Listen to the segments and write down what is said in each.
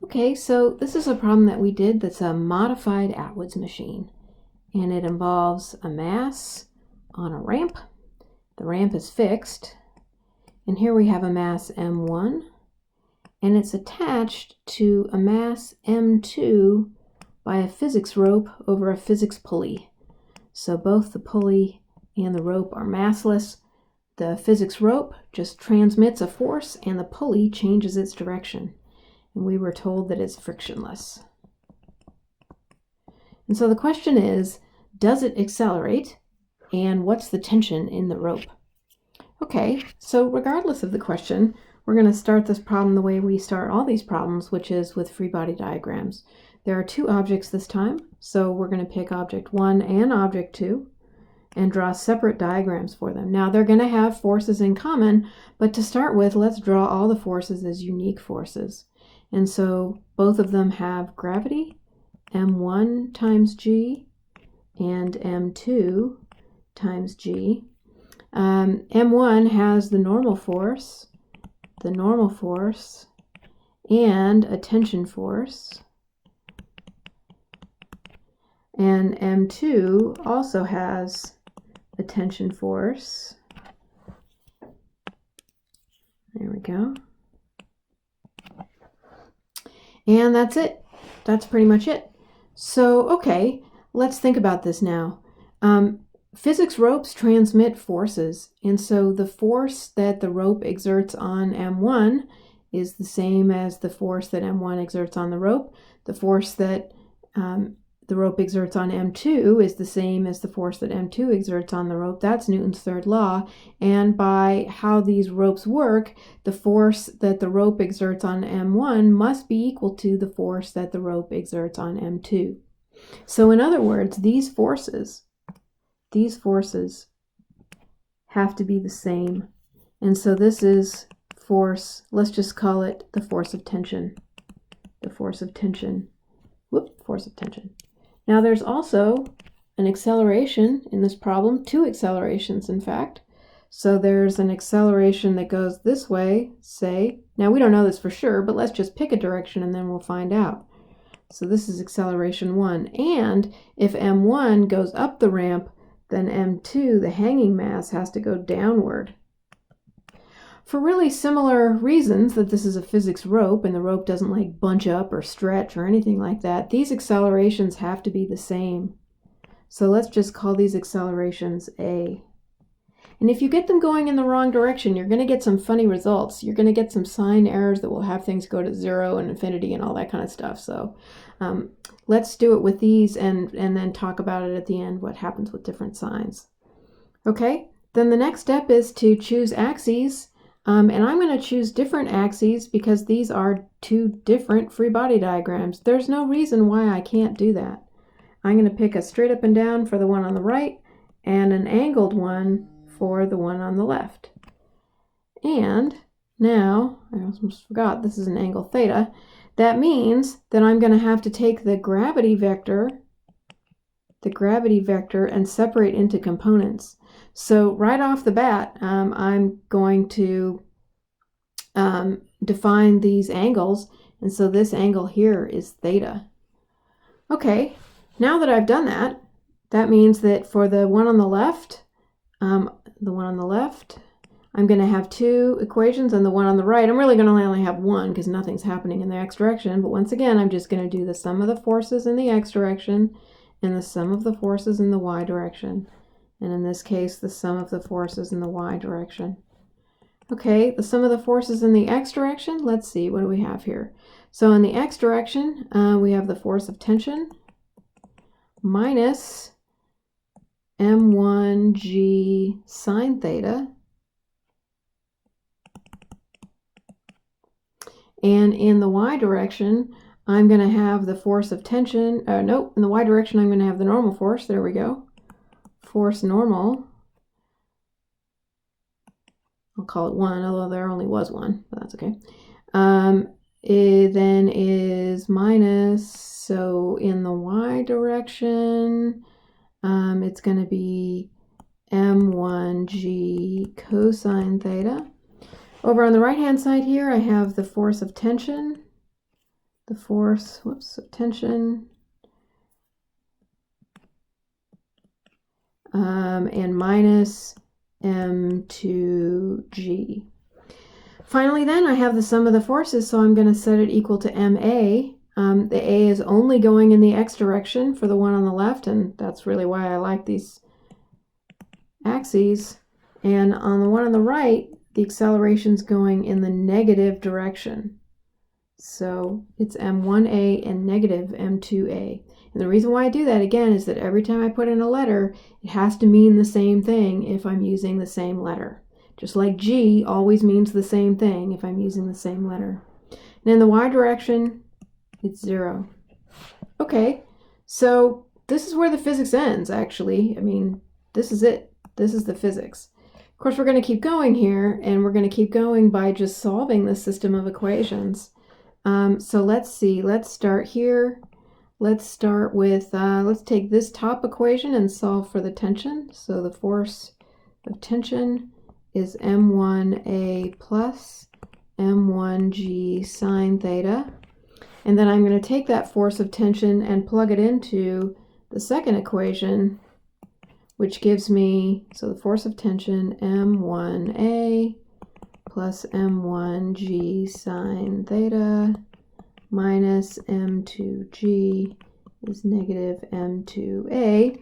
Okay, so this is a problem that we did that's a modified Atwoods machine, and it involves a mass on a ramp. The ramp is fixed, and here we have a mass M1, and it's attached to a mass M2 by a physics rope over a physics pulley. So both the pulley and the rope are massless. The physics rope just transmits a force, and the pulley changes its direction. And we were told that it's frictionless. And so the question is, does it accelerate? And what's the tension in the rope? Okay, so regardless of the question, we're going to start this problem the way we start all these problems, which is with free body diagrams. There are two objects this time, so we're going to pick object 1 and object 2 and draw separate diagrams for them. Now they're going to have forces in common, but to start with, let's draw all the forces as unique forces. And so both of them have gravity, m1 times g, and m2 times g. M1 has the normal force, and a tension force. And M2 also has a tension force. There we go. And that's it. That's pretty much it. So, okay, let's think about this now. Physics ropes transmit forces, and so the force that the rope exerts on M1 is the same as the force that M1 exerts on the rope. The force that the rope exerts on M2 is the same as the force that M2 exerts on the rope. That's Newton's third law. And by how these ropes work, the force that the rope exerts on M1 must be equal to the force that the rope exerts on M2. So in other words, these forces have to be the same. And so this is force, let's just call it the force of tension. The force of tension. Force of tension. Now there's also an acceleration in this problem, two accelerations in fact. So there's an acceleration that goes this way, say. Now we don't know this for sure, but let's just pick a direction and then we'll find out. So this is acceleration 1. And if M1 goes up the ramp, then M2, the hanging mass, has to go downward. For really similar reasons, that this is a physics rope and the rope doesn't like bunch up or stretch or anything like that, these accelerations have to be the same. So let's just call these accelerations A. And if you get them going in the wrong direction, you're going to get some funny results. You're going to get some sign errors that will have things go to 0 and infinity and all that kind of stuff. So let's do it with these and then talk about it at the end, what happens with different signs. Okay, then the next step is to choose axes. And I'm going to choose different axes because these are two different free body diagrams. There's no reason why I can't do that. I'm going to pick a straight up and down for the one on the right and an angled one for the one on the left. And now, I almost forgot, this is an angle theta. That means that I'm going to have to take the gravity vector and separate into components. So right off the bat, I'm going to define these angles, and so this angle here is theta. Okay, now that I've done that, that means that for the one on the left, I'm going to have two equations, and the one on the right, I'm really going to only have one because nothing's happening in the x direction. But once again, I'm just going to do the sum of the forces in the x direction and the sum of the forces in the y direction. And in this case, the sum of the forces in the y direction. Okay, the sum of the forces in the x direction, let's see, what do we have here? So in the x direction, we have the force of tension minus m1g sine theta. And in the y direction, I'm going to have the force of tension. In the y direction, I'm going to have the normal force. There we go. Force normal. I'll call it 1, although there only was 1, but that's okay. It then is minus, so in the y direction, it's going to be m1g cosine theta. Over on the right-hand side here, I have the force of tension the force, of tension, and minus m2g. Finally then, I have the sum of the forces, so I'm going to set it equal to ma. The a is only going in the x direction for the one on the left, and that's really why I like these axes. And on the one on the right, the acceleration's going in the negative direction. So it's m1a and negative m2a. And the reason why I do that, again, is that every time I put in a letter, it has to mean the same thing if I'm using the same letter. Just like G always means the same thing if I'm using the same letter. And in the y direction, it's 0. Okay, so this is where the physics ends, actually. I mean, this is it. This is the physics. Of course, we're going to keep going here, and we're going to keep going by just solving the system of equations. So let's see. Let's start here. Let's start with, let's take this top equation and solve for the tension. So the force of tension is m1a plus m1g sine theta. And then I'm going to take that force of tension and plug it into the second equation, which gives me, so the force of tension, m1a plus m1g sine theta minus m2g is negative m2a.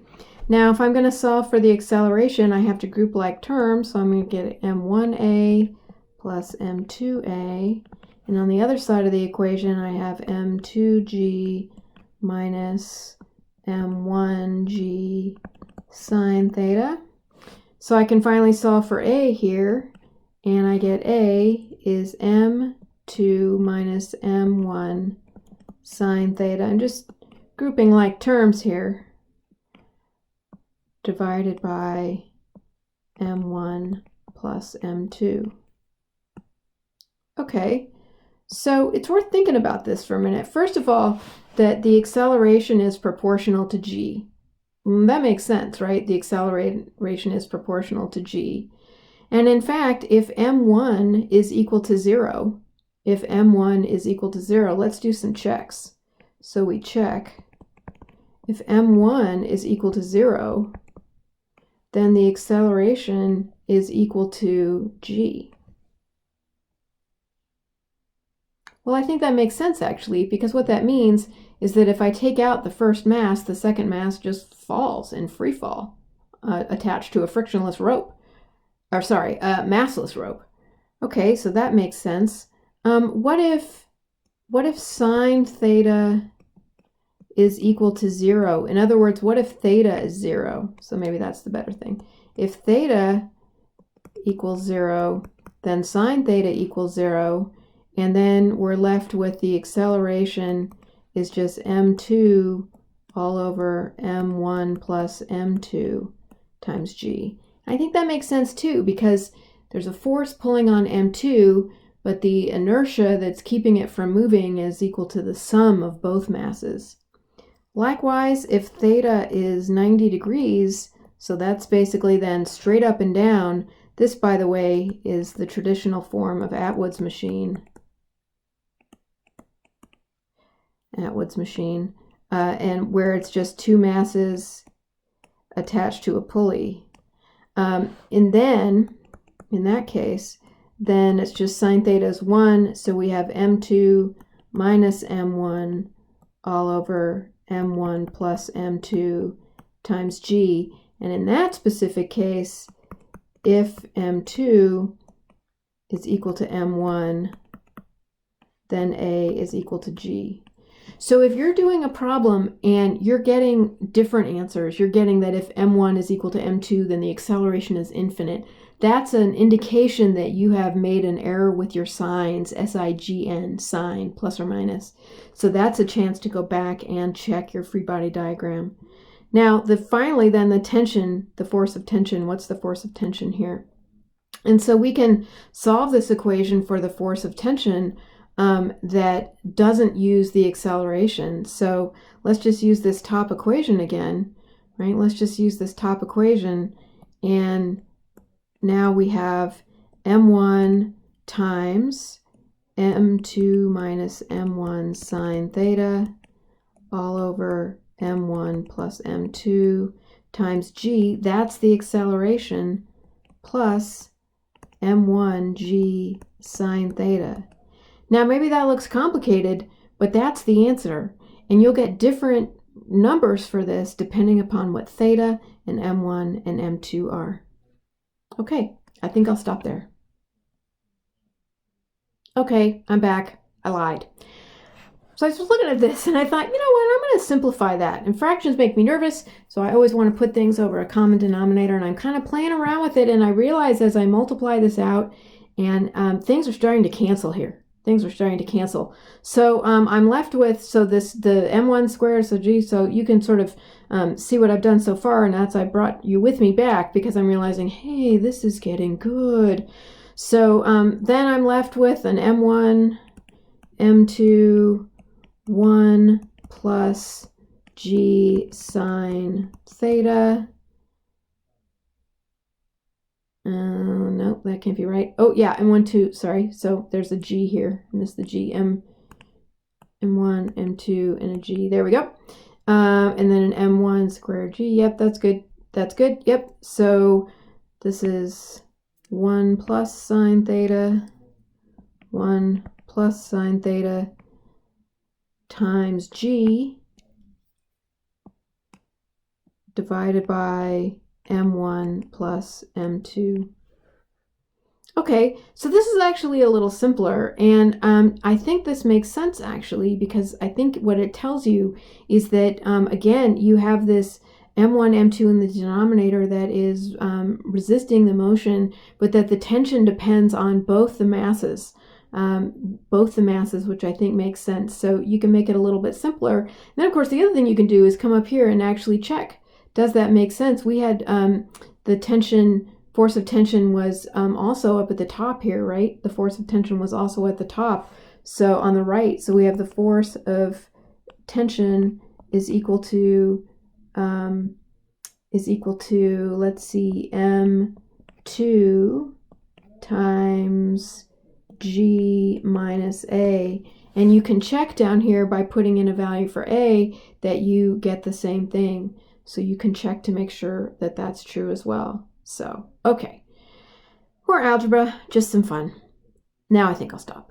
Now, if I'm going to solve for the acceleration, I have to group like terms, so I'm going to get m1a plus m2a. And on the other side of the equation, I have m2g minus m1g sine theta. So I can finally solve for a here, and I get a is m2 minus m1 sine theta. I'm just grouping like terms here, divided by m1 plus m2. Okay, so it's worth thinking about this for a minute. First of all, that the acceleration is proportional to g. That makes sense, right? The acceleration is proportional to g. And in fact, if m1 is equal to 0, let's do some checks. So we check. If m1 is equal to 0, then the acceleration is equal to g. Well, I think that makes sense, actually, because what that means is that if I take out the first mass, the second mass just falls in free fall, attached to a frictionless rope. Or sorry, massless rope. Okay, so that makes sense. What if sine theta is equal to 0? In other words, what if theta is 0? So maybe that's the better thing. If theta equals 0, then sine theta equals 0, and then we're left with the acceleration is just m2 all over m1 plus m2 times g. I think that makes sense too, because there's a force pulling on m2, but the inertia that's keeping it from moving is equal to the sum of both masses. Likewise, if theta is 90 degrees, so that's basically then straight up and down. This, by the way, is the traditional form of Atwoods machine. And where it's just two masses attached to a pulley. And then, in that case, then it's just sine theta is 1, so we have m2 minus m1 all over m1 plus m2 times g. And in that specific case, if m2 is equal to m1, then a is equal to g. So if you're doing a problem and you're getting different answers, you're getting that if m1 is equal to m2, then the acceleration is infinite, that's an indication that you have made an error with your signs, S-I-G-N, sign, plus or minus. So that's a chance to go back and check your free body diagram. Now, finally, then the tension, the force of tension, what's the force of tension here? And so we can solve this equation for the force of tension that doesn't use the acceleration. So let's just use this top equation again, right? Let's just use this top equation, and now we have m1 times m2 minus m1 sine theta all over m1 plus m2 times g. That's the acceleration plus m1 g sine theta. Now maybe that looks complicated, but that's the answer. And you'll get different numbers for this depending upon what theta and m1 and m2 are. Okay, I think I'll stop there. Okay, I'm back. I lied. So I was looking at this and I thought, you know what, I'm going to simplify that. And fractions make me nervous, so I always want to put things over a common denominator, and I'm kind of playing around with it, and I realize as I multiply this out, and things are starting to cancel here. Things are starting to cancel. So I'm left with, so this, the m1 squared, so g, so you can sort of see what I've done so far, and that's I brought you with me back because I'm realizing, hey, this is getting good. So then I'm left with an m1, m2, 1 plus g sine theta. Nope, that can't be right. Oh yeah, m1, 2, sorry. So there's a g here. I missed the g. m1, m2, and a g. There we go. And then an m1 squared g. Yep, that's good. That's good. Yep. So this is 1 plus sine theta, 1 plus sine theta times g divided by m1 plus m2. Okay, so this is actually a little simpler, and I think this makes sense actually, because I think what it tells you is that, again, you have this m1, m2 in the denominator that is resisting the motion, but that the tension depends on both the masses, which I think makes sense. So you can make it a little bit simpler. And then, of course, the other thing you can do is come up here and actually check. Does that make sense? We had the tension, force of tension was also up at the top here, right? The force of tension was also at the top. So on the right, so we have the force of tension is equal to, let's see, m2 times g minus a. And you can check down here by putting in a value for a that you get the same thing. So you can check to make sure that that's true as well. So, okay. More algebra, just some fun. Now I think I'll stop.